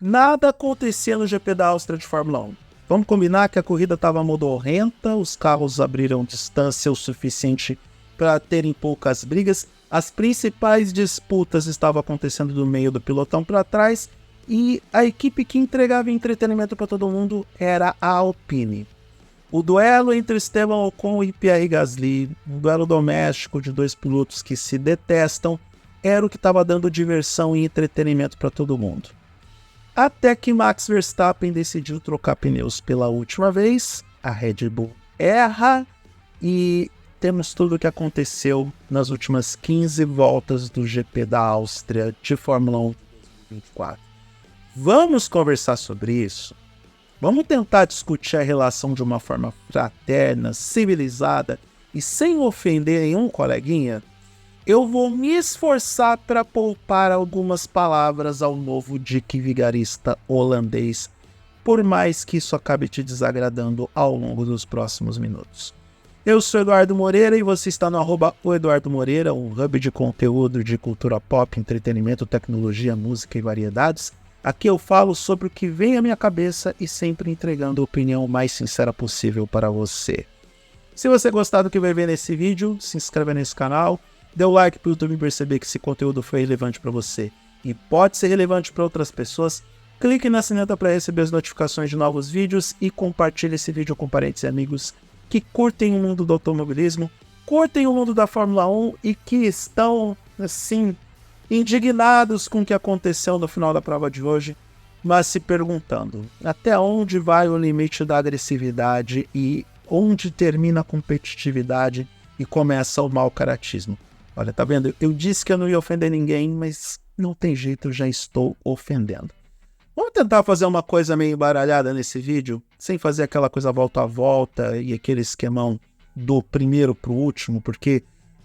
Nada acontecia no GP da Áustria de Fórmula 1. Vamos combinar que a corrida estava modorrenta, os carros abriram distância o suficiente para terem poucas brigas, as principais disputas estavam acontecendo do meio do pelotão para trás e a equipe que entregava entretenimento para todo mundo era a Alpine. O duelo entre Esteban Ocon e Pierre Gasly, um duelo doméstico de dois pilotos que se detestam, era o que estava dando diversão e entretenimento para todo mundo. Até que Max Verstappen decidiu trocar pneus pela última vez, a Red Bull erra e temos tudo o que aconteceu nas últimas 15 voltas do GP da Áustria de Fórmula 1 de 2024. Vamos conversar sobre isso? Vamos tentar discutir a relação de uma forma fraterna, civilizada e sem ofender nenhum coleguinha? Eu vou me esforçar para poupar algumas palavras ao novo Dick Vigarista holandês, por mais que isso acabe te desagradando ao longo dos próximos minutos. Eu sou Eduardo Moreira e você está no @Eduardo Moreira, um hub de conteúdo de cultura pop, entretenimento, tecnologia, música e variedades. Aqui eu falo sobre o que vem à minha cabeça e sempre entregando a opinião mais sincera possível para você. Se você gostar do que vai ver nesse vídeo, se inscreva nesse canal, dê o like para o YouTube perceber que esse conteúdo foi relevante para você e pode ser relevante para outras pessoas. Clique na sineta para receber as notificações de novos vídeos e compartilhe esse vídeo com parentes e amigos que curtem o mundo do automobilismo, curtem o mundo da Fórmula 1 e que estão, assim, indignados com o que aconteceu no final da prova de hoje, mas se perguntando até onde vai o limite da agressividade e onde termina a competitividade e começa o mau caratismo. Olha, tá vendo? Eu disse que eu não ia ofender ninguém, mas não tem jeito, eu já estou ofendendo. Vamos tentar fazer uma coisa meio embaralhada nesse vídeo, sem fazer aquela coisa volta a volta e aquele esquemão do primeiro pro último, porque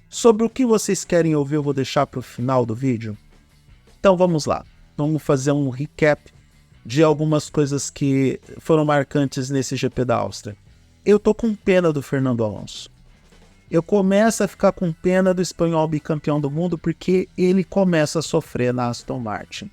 sobre o que vocês querem ouvir eu vou deixar pro final do vídeo. Então vamos lá, vamos fazer um recap de algumas coisas que foram marcantes nesse GP da Áustria. Eu tô com pena do Fernando Alonso. Eu começo a ficar com pena do espanhol bicampeão do mundo porque ele começa a sofrer na Aston Martin.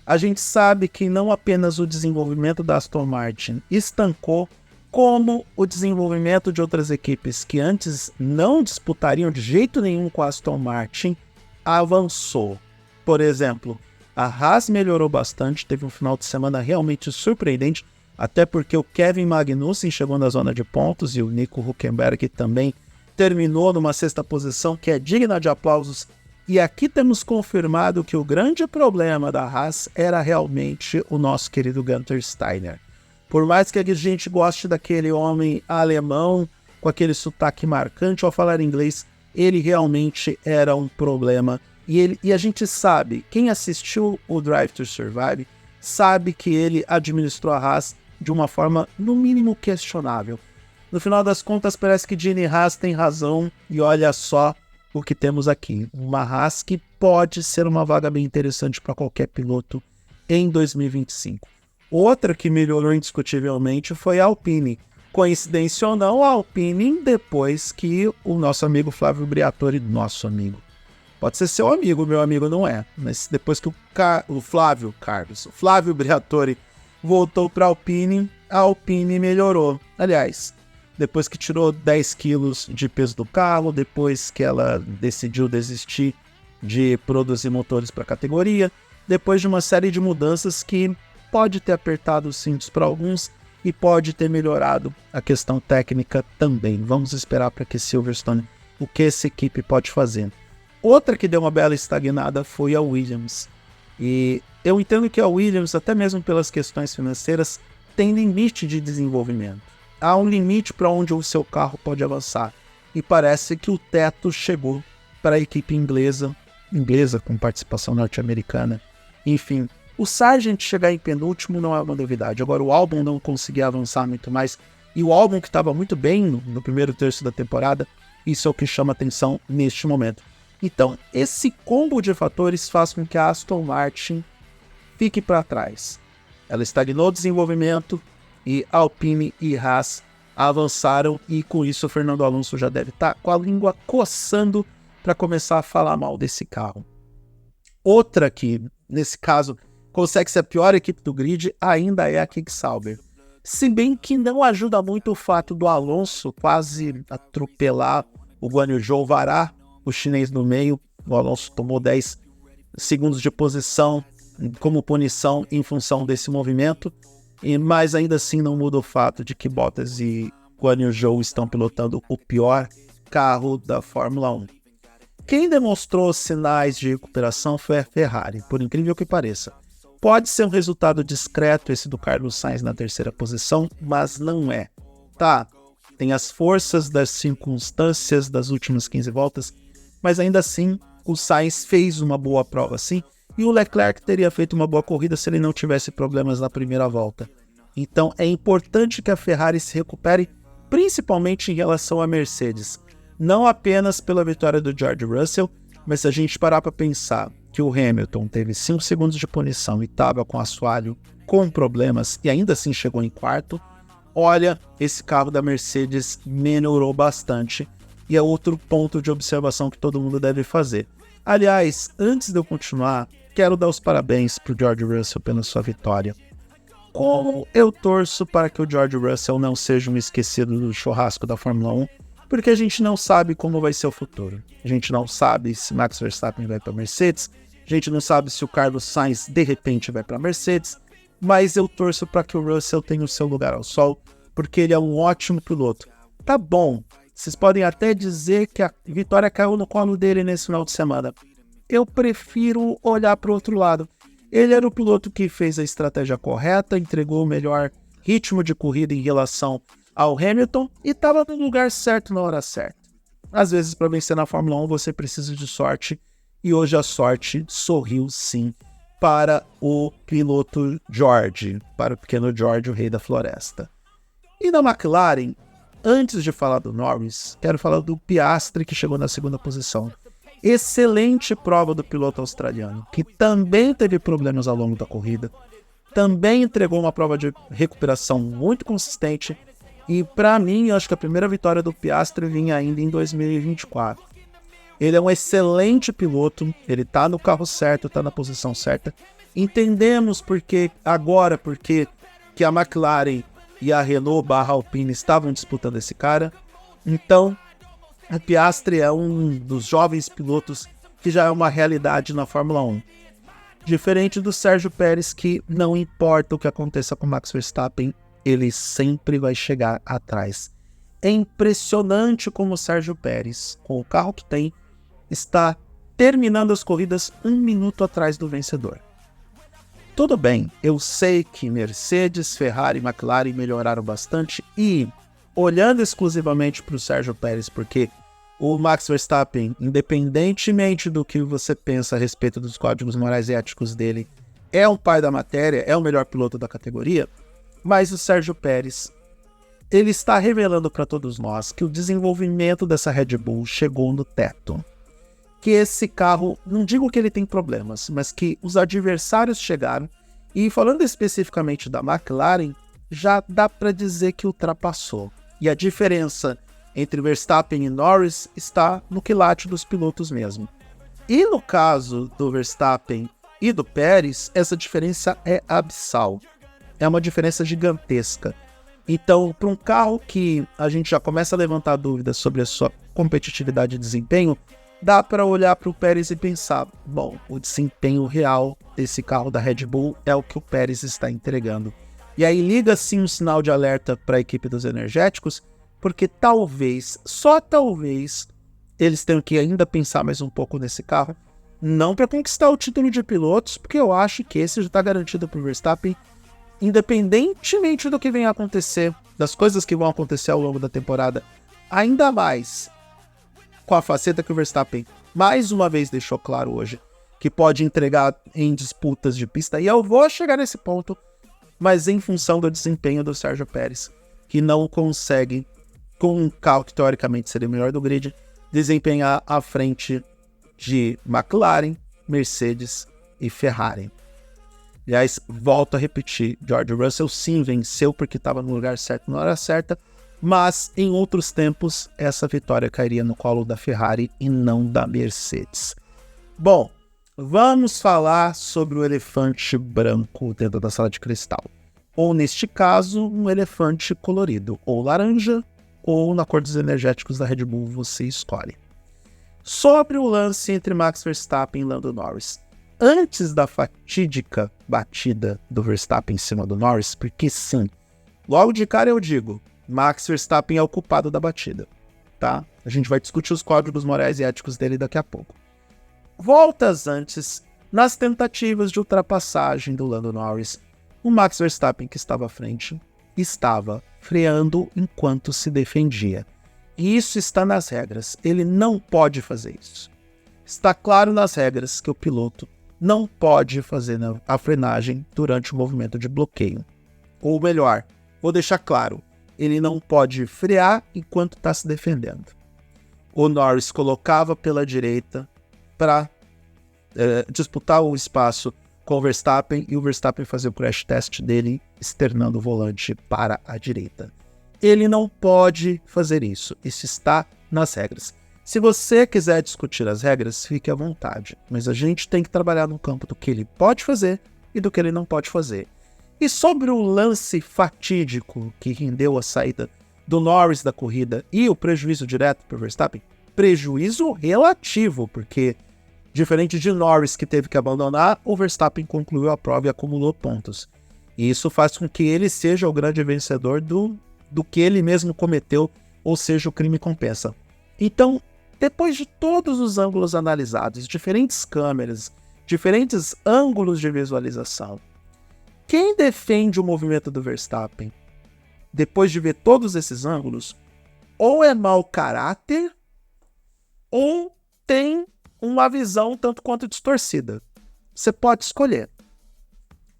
A gente sabe que não apenas o desenvolvimento da Aston Martin estancou, como o desenvolvimento de outras equipes que antes não disputariam de jeito nenhum com a Aston Martin avançou. Por exemplo, a Haas melhorou bastante, teve um final de semana realmente surpreendente, até porque o Kevin Magnussen chegou na zona de pontos e o Nico Hülkenberg também terminou numa sexta posição que é digna de aplausos. E aqui temos confirmado que o grande problema da Haas era realmente o nosso querido Gunther Steiner. Por mais que a gente goste daquele homem alemão com aquele sotaque marcante ao falar inglês, ele realmente era um problema. E a gente sabe, quem assistiu o Drive to Survive, sabe que ele administrou a Haas de uma forma no mínimo questionável. No final das contas, parece que Gene Haas tem razão e olha só o que temos aqui. Uma Haas que pode ser uma vaga bem interessante para qualquer piloto em 2025. Outra que melhorou indiscutivelmente foi a Alpine. Coincidência ou não, a Alpine depois que o nosso amigo Flávio Briatore, pode ser seu amigo, meu amigo não é, mas depois que o Flávio Briatore voltou para a Alpine melhorou. Aliás, depois que tirou 10 quilos de peso do carro, depois que ela decidiu desistir de produzir motores para a categoria, depois de uma série de mudanças que pode ter apertado os cintos para alguns e pode ter melhorado a questão técnica também. Vamos esperar para que Silverstone, o que essa equipe pode fazer. Outra que deu uma bela estagnada foi a Williams. E eu entendo que a Williams, até mesmo pelas questões financeiras, tem limite de desenvolvimento. Há um limite para onde o seu carro pode avançar. E parece que o teto chegou para a equipe inglesa com participação norte-americana. Enfim, o Sargent chegar em penúltimo não é uma novidade. Agora o Albon não conseguia avançar muito mais. E o Albon que estava muito bem no primeiro terço da temporada, isso é o que chama atenção neste momento. Então, esse combo de fatores faz com que a Aston Martin fique para trás. Ela estagnou o desenvolvimento e Alpine e Haas avançaram e com isso o Fernando Alonso já deve estar com a língua coçando para começar a falar mal desse carro. Outra que, nesse caso, consegue ser a pior equipe do grid, ainda é a Quick Sauber. Se bem que não ajuda muito o fato do Alonso quase atropelar o Guan Yu Zhou, varar o chinês no meio. O Alonso tomou 10 segundos de posição como punição em função desse movimento, mas ainda assim não muda o fato de que Bottas e Guan Yu Zhou estão pilotando o pior carro da Fórmula 1. Quem demonstrou sinais de recuperação foi a Ferrari, por incrível que pareça. Pode ser um resultado discreto esse do Carlos Sainz na terceira posição, mas não é. Tá, tem as forças das circunstâncias das últimas 15 voltas, mas ainda assim o Sainz fez uma boa prova sim, e o Leclerc teria feito uma boa corrida se ele não tivesse problemas na primeira volta. Então é importante que a Ferrari se recupere, principalmente em relação à Mercedes. Não apenas pela vitória do George Russell, mas se a gente parar para pensar que o Hamilton teve 5 segundos de punição e estava com assoalho com problemas e ainda assim chegou em quarto, olha, esse carro da Mercedes melhorou bastante e é outro ponto de observação que todo mundo deve fazer. Aliás, antes de eu continuar, quero dar os parabéns para o George Russell pela sua vitória. Como eu torço para que o George Russell não seja um esquecido do churrasco da Fórmula 1, porque a gente não sabe como vai ser o futuro. A gente não sabe se Max Verstappen vai para a Mercedes, a gente não sabe se o Carlos Sainz de repente vai para a Mercedes, mas eu torço para que o Russell tenha o seu lugar ao sol, porque ele é um ótimo piloto. Tá bom, vocês podem até dizer que a vitória caiu no colo dele nesse final de semana. Eu prefiro olhar para o outro lado. Ele era o piloto que fez a estratégia correta, entregou o melhor ritmo de corrida em relação ao Hamilton e estava no lugar certo na hora certa. Às vezes, para vencer na Fórmula 1, você precisa de sorte, e hoje a sorte sorriu sim para o piloto George, para o pequeno George, o rei da floresta. E na McLaren, antes de falar do Norris, quero falar do Piastri, que chegou na segunda posição. Excelente prova do piloto australiano, que também teve problemas ao longo da corrida, também entregou uma prova de recuperação muito consistente, e para mim, eu acho que a primeira vitória do Piastri vinha ainda em 2024. Ele é um excelente piloto, ele tá no carro certo, tá na posição certa. Entendemos porque que a McLaren e a Renault / Alpine estavam disputando esse cara. Então, o Piastri é um dos jovens pilotos que já é uma realidade na Fórmula 1. Diferente do Sérgio Pérez, que não importa o que aconteça com Max Verstappen, ele sempre vai chegar atrás. É impressionante como o Sérgio Pérez, com o carro que tem, está terminando as corridas 1 minuto atrás do vencedor. Tudo bem, eu sei que Mercedes, Ferrari e McLaren melhoraram bastante e, olhando exclusivamente para o Sérgio Pérez, porque o Max Verstappen, independentemente do que você pensa a respeito dos códigos morais e éticos dele, é um pai da matéria, é o melhor piloto da categoria, mas o Sérgio Pérez, ele está revelando para todos nós que o desenvolvimento dessa Red Bull chegou no teto. Que esse carro, não digo que ele tem problemas, mas que os adversários chegaram, e falando especificamente da McLaren, já dá para dizer que ultrapassou. E a diferença entre Verstappen e Norris está no quilate dos pilotos mesmo. E no caso do Verstappen e do Pérez, essa diferença é abissal. É uma diferença gigantesca. Então, para um carro que a gente já começa a levantar dúvidas sobre a sua competitividade e desempenho, dá para olhar para o Pérez e pensar, bom, o desempenho real desse carro da Red Bull é o que o Pérez está entregando. E aí liga sim um sinal de alerta para a equipe dos energéticos, porque talvez, só talvez, eles tenham que ainda pensar mais um pouco nesse carro, não para conquistar o título de pilotos, porque eu acho que esse já está garantido para o Verstappen, independentemente do que venha a acontecer, das coisas que vão acontecer ao longo da temporada, ainda mais com a faceta que o Verstappen mais uma vez deixou claro hoje, que pode entregar em disputas de pista, e eu vou chegar nesse ponto, mas em função do desempenho do Sérgio Pérez, que não consegue, com um carro que teoricamente seria o melhor do grid, desempenhar à frente de McLaren, Mercedes e Ferrari. Aliás, volto a repetir, George Russell sim venceu porque estava no lugar certo na hora certa, mas em outros tempos essa vitória cairia no colo da Ferrari e não da Mercedes. Bom, Vamos falar sobre o elefante branco dentro da sala de cristal. Ou, neste caso, um elefante colorido, ou laranja, ou na cor dos energéticos da Red Bull, você escolhe. Sobre o lance entre Max Verstappen e Lando Norris. Antes da fatídica batida do Verstappen em cima do Norris, porque sim, logo de cara eu digo, Max Verstappen é o culpado da batida, tá? A gente vai discutir os códigos morais e éticos dele daqui a pouco. Voltas antes, nas tentativas de ultrapassagem do Lando Norris, o Max Verstappen, que estava à frente, estava freando enquanto se defendia. E isso está nas regras, ele não pode fazer isso. Está claro nas regras que o piloto não pode fazer a frenagem durante o movimento de bloqueio. Ou melhor, vou deixar claro, ele não pode frear enquanto está se defendendo. O Norris colocava pela direita para disputar o espaço com o Verstappen e o Verstappen fazia o crash test dele externando o volante para a direita. Ele não pode fazer isso, isso está nas regras. Se você quiser discutir as regras, fique à vontade, mas a gente tem que trabalhar no campo do que ele pode fazer e do que ele não pode fazer. E sobre o lance fatídico que rendeu a saída do Norris da corrida e o prejuízo direto para o Verstappen, prejuízo relativo, porque diferente de Norris, que teve que abandonar, o Verstappen concluiu a prova e acumulou pontos. E isso faz com que ele seja o grande vencedor do que ele mesmo cometeu, ou seja, o crime compensa. Então, depois de todos os ângulos analisados, diferentes câmeras, diferentes ângulos de visualização, quem defende o movimento do Verstappen, depois de ver todos esses ângulos, ou é mau caráter, ou tem uma visão tanto quanto distorcida. Você pode escolher.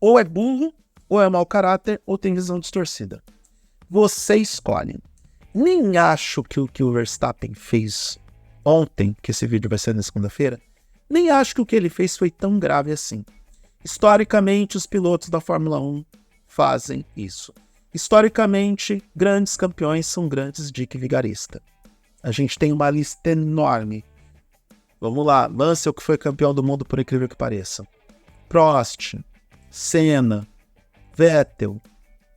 Ou é burro, ou é mau caráter, ou tem visão distorcida. Você escolhe. Nem acho que o que o Verstappen fez ontem, que esse vídeo vai ser na segunda-feira, nem acho que o que ele fez foi tão grave assim. Historicamente, os pilotos da Fórmula 1 fazem isso. Historicamente, grandes campeões são grandes dick vigarista. A gente tem uma lista enorme. Vamos lá, Mansell, que foi campeão do mundo por incrível que pareça. Prost, Senna, Vettel,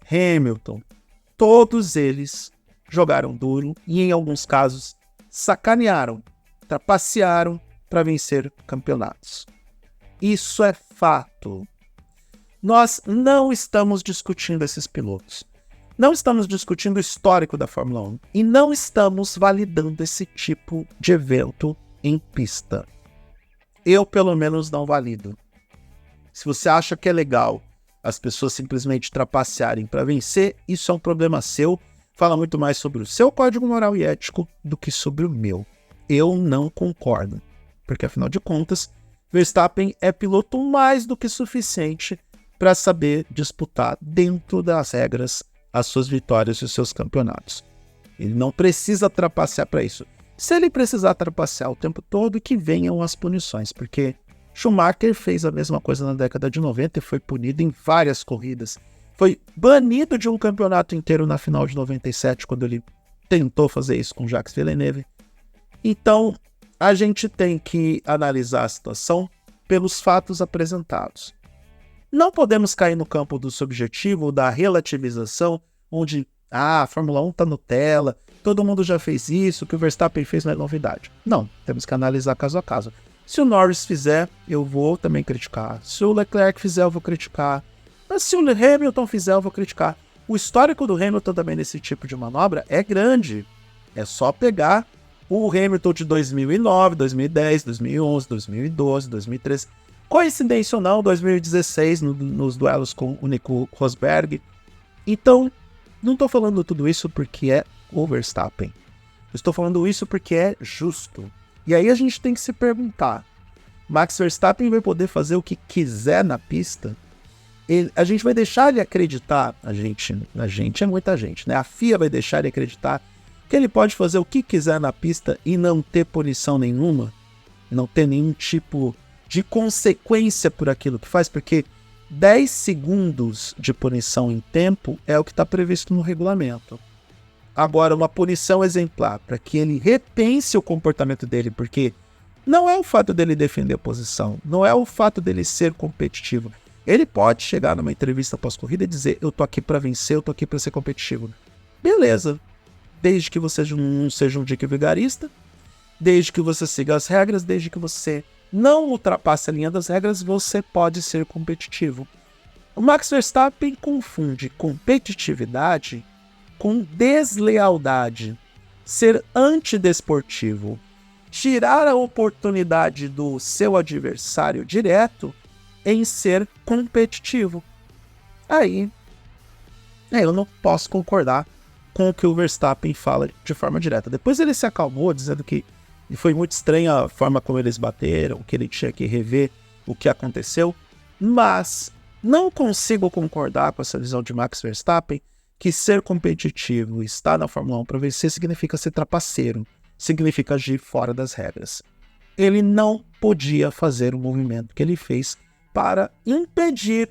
Hamilton, todos eles jogaram duro e em alguns casos sacanearam, trapacearam para vencer campeonatos. Isso é fato. Nós não estamos discutindo esses pilotos. Não estamos discutindo o histórico da Fórmula 1 e não estamos validando esse tipo de evento em pista. Eu, pelo menos, não valido. Se você acha que é legal as pessoas simplesmente trapacearem para vencer, isso é um problema seu. Fala muito mais sobre o seu código moral e ético do que sobre o meu. Eu não concordo. Porque, afinal de contas, Verstappen é piloto mais do que suficiente para saber disputar dentro das regras as suas vitórias e os seus campeonatos. Ele não precisa trapacear para isso. Se ele precisar trapacear o tempo todo, que venham as punições, porque Schumacher fez a mesma coisa na década de 90 e foi punido em várias corridas. Foi banido de um campeonato inteiro na final de 97, quando ele tentou fazer isso com Jacques Villeneuve. Então, a gente tem que analisar a situação pelos fatos apresentados. Não podemos cair no campo do subjetivo, da relativização, onde a Fórmula 1 está Nutella, todo mundo já fez isso, o que o Verstappen fez não é novidade. Não, temos que analisar caso a caso. Se o Norris fizer, eu vou também criticar. Se o Leclerc fizer, eu vou criticar. Mas se o Hamilton fizer, eu vou criticar. O histórico do Hamilton também nesse tipo de manobra é grande. É só pegar o Hamilton de 2009, 2010, 2011, 2012, 2013. Coincidência ou não, 2016, nos duelos com o Nico Rosberg. Então, não estou falando tudo isso porque é o Verstappen. Eu estou falando isso porque é justo. E aí a gente tem que se perguntar, Max Verstappen vai poder fazer o que quiser na pista? A gente vai deixar ele acreditar, a gente é muita gente, né? A FIA vai deixar ele acreditar que ele pode fazer o que quiser na pista e não ter punição nenhuma? Não ter nenhum tipo de consequência por aquilo que faz? Porque 10 segundos de punição em tempo é o que está previsto no regulamento. Agora, uma punição exemplar para que ele repense o comportamento dele, porque não é o fato dele defender a posição, não é o fato dele ser competitivo. Ele pode chegar numa entrevista pós-corrida e dizer, eu tô aqui para vencer, eu tô aqui para ser competitivo. Beleza, desde que você não seja um dick vigarista, desde que você siga as regras, desde que você não ultrapasse a linha das regras, você pode ser competitivo. O Max Verstappen confunde competitividade com deslealdade, ser antidesportivo, tirar a oportunidade do seu adversário direto em ser competitivo. Aí, eu não posso concordar com o que o Verstappen fala de forma direta. Depois ele se acalmou, dizendo que foi muito estranha a forma como eles bateram, que ele tinha que rever o que aconteceu, mas não consigo concordar com essa visão de Max Verstappen que ser competitivo e estar na Fórmula 1 para vencer significa ser trapaceiro, significa agir fora das regras. Ele não podia fazer o movimento que ele fez para impedir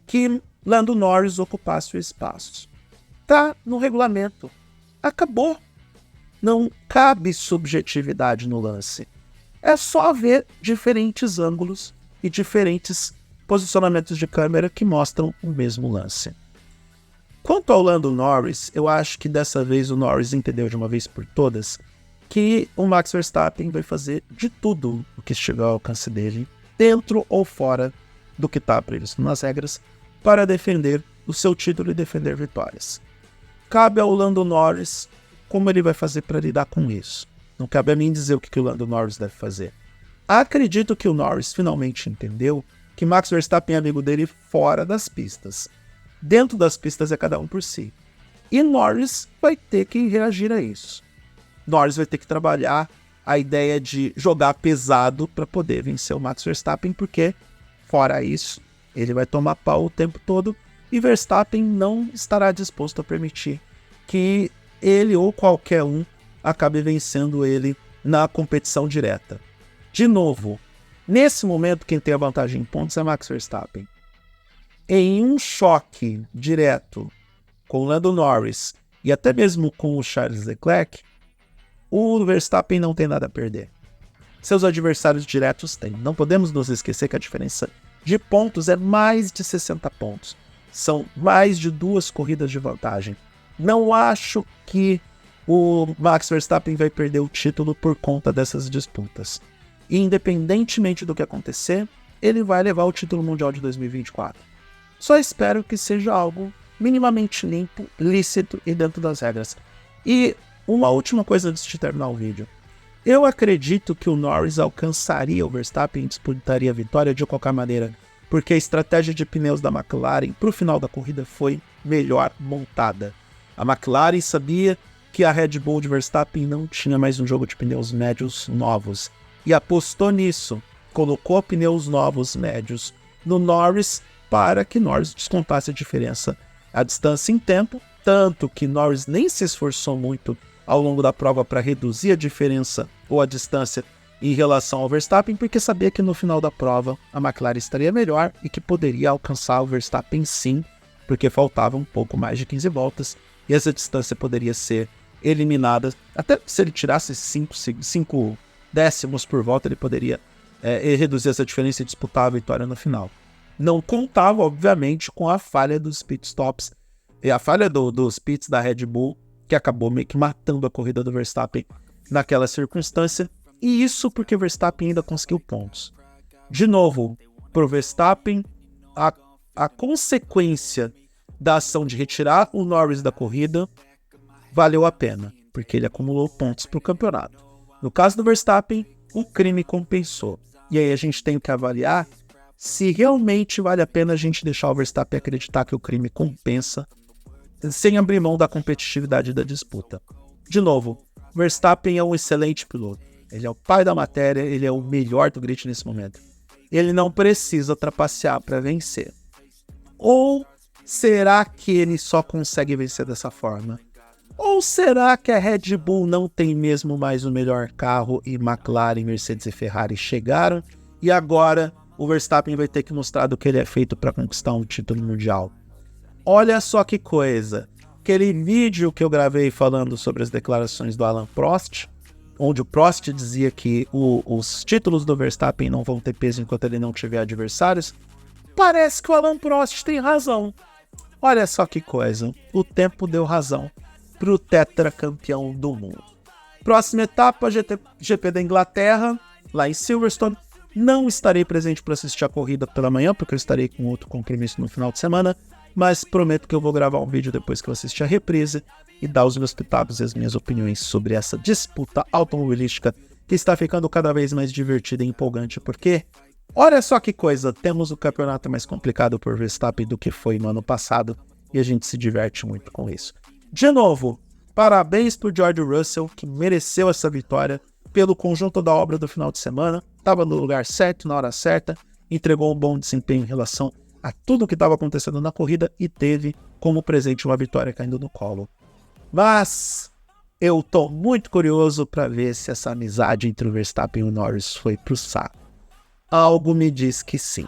que Lando Norris ocupasse o espaço. Tá no regulamento. Acabou. Não cabe subjetividade no lance. É só ver diferentes ângulos e diferentes posicionamentos de câmera que mostram o mesmo lance. Quanto ao Lando Norris, eu acho que dessa vez o Norris entendeu de uma vez por todas que o Max Verstappen vai fazer de tudo o que estiver ao alcance dele, dentro ou fora do que está previsto nas regras, para defender o seu título e defender vitórias. Cabe ao Lando Norris como ele vai fazer para lidar com isso. Não cabe a mim dizer o que o Lando Norris deve fazer. Acredito que o Norris finalmente entendeu que Max Verstappen é amigo dele fora das pistas. Dentro das pistas é cada um por si. E Norris vai ter que reagir a isso. Norris vai ter que trabalhar a ideia de jogar pesado para poder vencer o Max Verstappen, porque, fora isso, ele vai tomar pau o tempo todo e Verstappen não estará disposto a permitir que ele ou qualquer um acabe vencendo ele na competição direta. De novo, nesse momento quem tem a vantagem em pontos é Max Verstappen. Em um choque direto com o Lando Norris e até mesmo com o Charles Leclerc, o Verstappen não tem nada a perder. Seus adversários diretos têm. Não podemos nos esquecer que a diferença de pontos é mais de 60 pontos. São mais de 2 corridas de vantagem. Não acho que o Max Verstappen vai perder o título por conta dessas disputas. E independentemente do que acontecer, ele vai levar o título mundial de 2024. Só espero que seja algo minimamente limpo, lícito e dentro das regras. E uma última coisa antes de terminar o vídeo. Eu acredito que o Norris alcançaria o Verstappen e disputaria a vitória de qualquer maneira, porque a estratégia de pneus da McLaren para o final da corrida foi melhor montada. A McLaren sabia que a Red Bull de Verstappen não tinha mais um jogo de pneus médios novos e apostou nisso, colocou pneus novos médios no Norris para que Norris descontasse a diferença, a distância em tempo, tanto que Norris nem se esforçou muito ao longo da prova para reduzir a diferença ou a distância em relação ao Verstappen, porque sabia que no final da prova a McLaren estaria melhor e que poderia alcançar o Verstappen sim, porque faltava um pouco mais de 15 voltas e essa distância poderia ser eliminada. Até se ele tirasse 5 décimos por volta, ele poderia reduzir essa diferença e disputar a vitória no final. Não contava, obviamente, com a falha dos pitstops e a falha dos pits da Red Bull, que acabou meio que matando a corrida do Verstappen naquela circunstância. E isso porque o Verstappen ainda conseguiu pontos. De novo, para o Verstappen, a consequência da ação de retirar o Norris da corrida valeu a pena, porque ele acumulou pontos para o campeonato. No caso do Verstappen, o crime compensou. E aí a gente tem que avaliar se realmente vale a pena a gente deixar o Verstappen acreditar que o crime compensa, sem abrir mão da competitividade da disputa. De novo, Verstappen é um excelente piloto. Ele é o pai da matéria, ele é o melhor do grid nesse momento. Ele não precisa trapacear para vencer. Ou será que ele só consegue vencer dessa forma? Ou será que a Red Bull não tem mesmo mais o melhor carro e McLaren, Mercedes e Ferrari chegaram e agora o Verstappen vai ter que mostrar do que ele é feito para conquistar um título mundial? Olha só que coisa. Aquele vídeo que eu gravei falando sobre as declarações do Alan Prost, onde o Prost dizia que os títulos do Verstappen não vão ter peso enquanto ele não tiver adversários, parece que o Alain Prost tem razão. Olha só que coisa, o tempo deu razão pro tetracampeão do mundo. Próxima etapa, GP da Inglaterra, lá em Silverstone. Não estarei presente para assistir a corrida pela manhã, porque eu estarei com outro compromisso no final de semana, mas prometo que eu vou gravar um vídeo depois que eu assistir a reprise e dar os meus pitacos e as minhas opiniões sobre essa disputa automobilística que está ficando cada vez mais divertida e empolgante, porque, olha só que coisa, temos o campeonato mais complicado por Verstappen do que foi no ano passado e a gente se diverte muito com isso. De novo, parabéns pro George Russell, que mereceu essa vitória pelo conjunto da obra do final de semana, estava no lugar certo, na hora certa, entregou um bom desempenho em relação a tudo o que estava acontecendo na corrida e teve como presente uma vitória caindo no colo. Mas eu tô muito curioso para ver se essa amizade entre o Verstappen e o Norris foi pro saco. Algo me diz que sim.